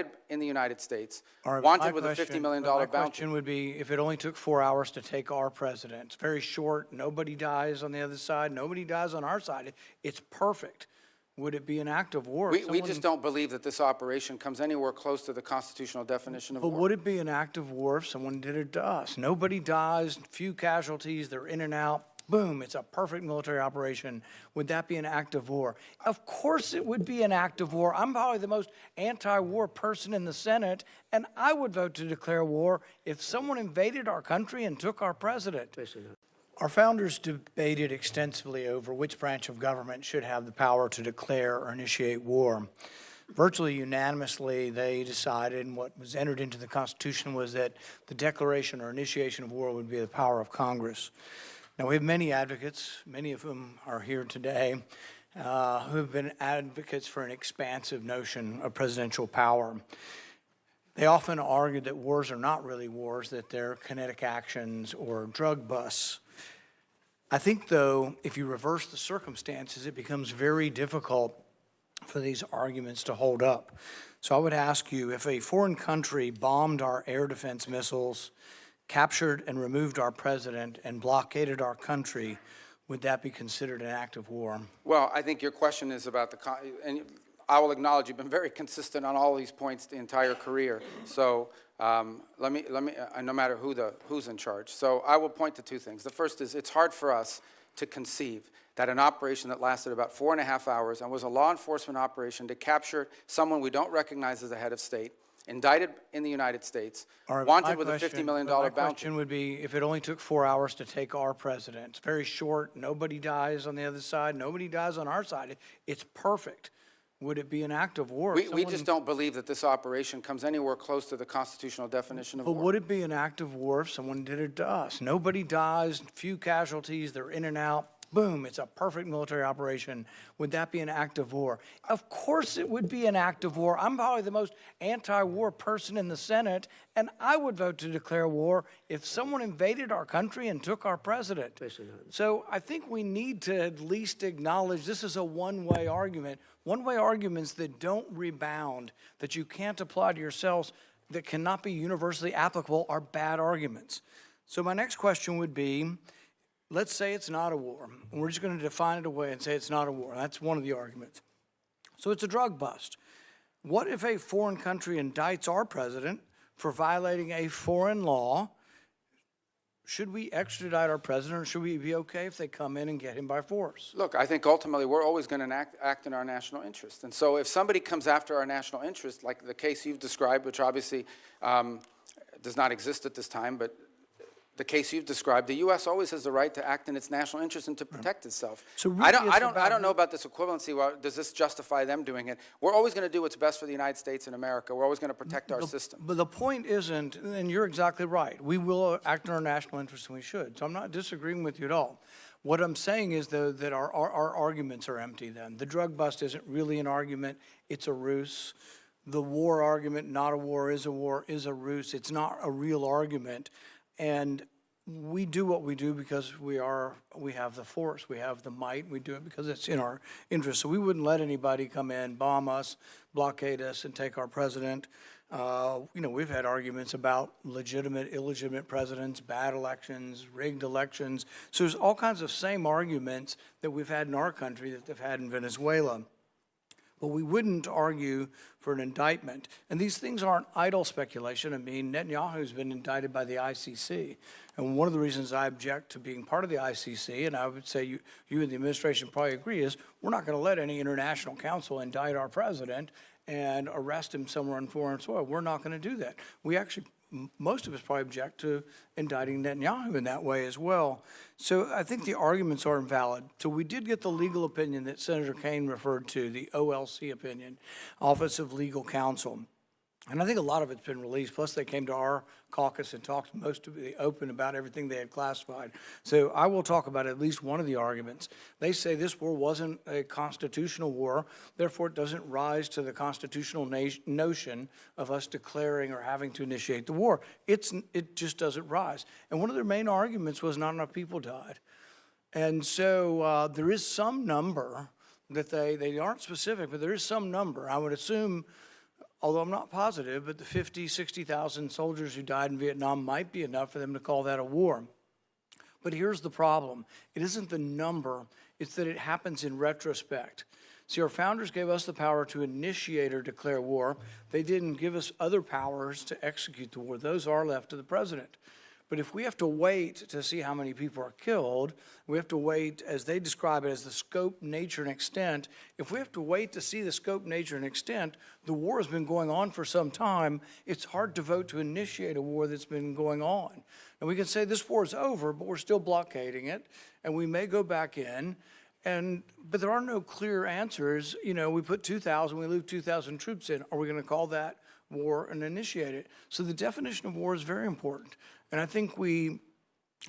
indicted in the United States, All right, wanted with a $50 million my bounty. question would be, if it only took 4 hours to take our president, it's very short, nobody dies on the other side, nobody dies on our side, it's perfect. Would it be an act of war? We just don't believe that this operation comes anywhere close to the constitutional definition of war. But would it be an act of war if someone did it to us? Nobody dies, few casualties, they're in and out. Boom, it's a perfect military operation. Would that be an act of war? Of course it would be an act of war. I'm probably the most anti-war person in the Senate, and I would vote to declare war if someone invaded our country and took our president. Our founders debated extensively over which branch of government should have the power to declare or initiate war. Virtually unanimously, they decided, and what was entered into the Constitution was that the declaration or initiation of war would be the power of Congress. Now, we have many advocates, many of whom are here today, who have been advocates for an expansive notion of presidential power. They often argue that wars are not really wars, that they're kinetic actions or drug busts. I think, though, if you reverse the circumstances, it becomes very difficult for these arguments to hold up. So I would ask you, if a foreign country bombed our air defense missiles, captured and removed our president, and blockaded our country, would that be considered an act of war? Well, I think your question is about and I will acknowledge you've been very consistent on all these points the entire career. So let me, no matter who's in charge. So I will point to two things. The first is it's hard for us to conceive that an operation that lasted about 4.5 hours and was a law enforcement operation to capture someone we don't recognize as a head of state, indicted in the United States, wanted with a $50 million bounty. My question would be, if it only took 4 hours to take our president, it's very short, nobody dies on the other side, nobody dies on our side, it's perfect. Would it be an act of war? We just don't believe that this operation comes anywhere close to the constitutional definition of war. But would it be an act of war if someone did it to us? Nobody dies, few casualties, they're in and out. Boom, it's a perfect military operation. Would that be an act of war? Of course it would be an act of war. I'm probably the most anti-war person in the Senate, and I would vote to declare war if someone invaded our country and took our president. So I think we need to at least acknowledge this is a one-way argument. One-way arguments that don't rebound, that you can't apply to yourselves, that cannot be universally applicable are bad arguments. So my next question would be, let's say it's not a war, and we're just going to define it away and say it's not a war. That's one of the arguments. So it's a drug bust. What if a foreign country indicts our president for violating a foreign law? Should we extradite our president, or should we be okay if they come in and get him by force? Look, I think ultimately we're always going to act in our national interest. And so if somebody comes after our national interest, like the case you've described, which obviously does not exist at this time, but the case you've described, the U.S. always has the right to act in its national interest and to protect itself. So really I don't know about this equivalency. Well, does this justify them doing it? We're always going to do what's best for the United States and America. We're always going to protect our system. But the point isn't, and you're exactly right, we will act in our national interest and we should. So I'm not disagreeing with you at all. What I'm saying is, though, that our arguments are empty then. The drug bust isn't really an argument. It's a ruse. The war argument, not a war, is a ruse. It's not a real argument. And we do what we do because we have the force, we have the might, we do it because it's in our interest. So we wouldn't let anybody come in, bomb us, blockade us, and take our president. We've had arguments about legitimate, illegitimate presidents, bad elections, rigged elections. So there's all kinds of same arguments that we've had in our country that they've had in Venezuela. But we wouldn't argue for an indictment. And these things aren't idle speculation. I mean, Netanyahu's been indicted by the ICC. And one of the reasons I object to being part of the ICC, and I would say you and the administration probably agree, is we're not going to let any international council indict our president and arrest him somewhere on foreign soil. We're not going to do that. We actually, most of us probably object to indicting Netanyahu in that way as well. So I think the arguments are invalid. So we did get the legal opinion that Senator Kaine referred to, the OLC opinion, Office of Legal Counsel. And I think a lot of it's been released. Plus, they came to our caucus and talked most of the open about everything they had classified. So I will talk about at least one of the arguments. They say this war wasn't a constitutional war, therefore it doesn't rise to the constitutional notion of us declaring or having to initiate the war. It just doesn't rise. And one of their main arguments was not enough people died. And so there is some number that they aren't specific, but there is some number. I would assume although I'm not positive, but the 50, 60,000 soldiers who died in Vietnam might be enough for them to call that a war. But here's the problem. It isn't the number, it's that it happens in retrospect. See, our founders gave us the power to initiate or declare war. They didn't give us other powers to execute the war. Those are left to the president. But if we have to wait to see how many people are killed, we have to wait, as they describe it, as the scope, nature, and extent. If we have to wait to see the scope, nature, and extent, the war has been going on for some time. It's hard to vote to initiate a war that's been going on. And we can say this war is over, but we're still blockading it, and we may go back in. But there are no clear answers. You know, we put 2,000, we leave 2,000 troops in. Are we going to call that war and initiate it? So the definition of war is very important. And I think we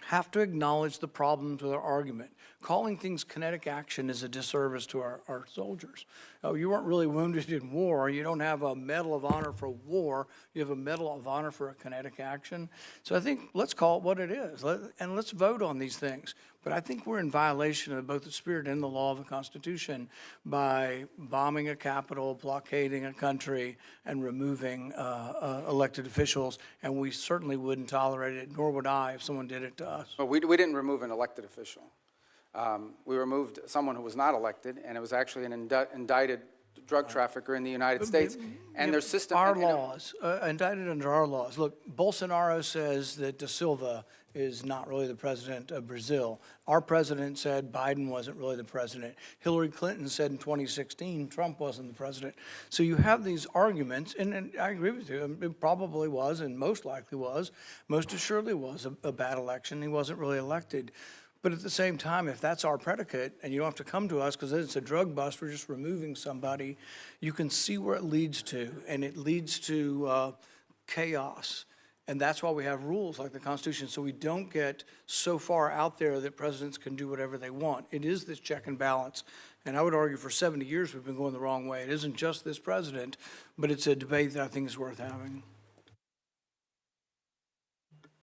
have to acknowledge the problems with our argument. Calling things kinetic action is a disservice to our soldiers. Oh, you weren't really wounded in war. You don't have a Medal of Honor for war. You have a Medal of Honor for a kinetic action. So I think let's call it what it is, and let's vote on these things. But I think we're in violation of both the spirit and the law of the Constitution by bombing a capital, blockading a country, and removing elected officials. And we certainly wouldn't tolerate it, nor would I if someone did it to us. Well, we didn't remove an elected official. We removed someone who was not elected, and it was actually an indicted drug trafficker in the United States. And their system— Our laws, indicted under our laws. Look, Bolsonaro says that Da Silva is not really the president of Brazil. Our president said Biden wasn't really the president. Hillary Clinton said in 2016 Trump wasn't the president. So you have these arguments, and I agree with you. It probably was, and most likely was, most assuredly was a bad election. He wasn't really elected. But at the same time, if that's our predicate, and you don't have to come to us because it's a drug bust, we're just removing somebody, you can see where it leads to, and it leads to chaos. And that's why we have rules like the Constitution, so we don't get so far out there that presidents can do whatever they want. It is this check and balance. And I would argue for 70 years we've been going the wrong way. It isn't just this president, but it's a debate that I think is worth having.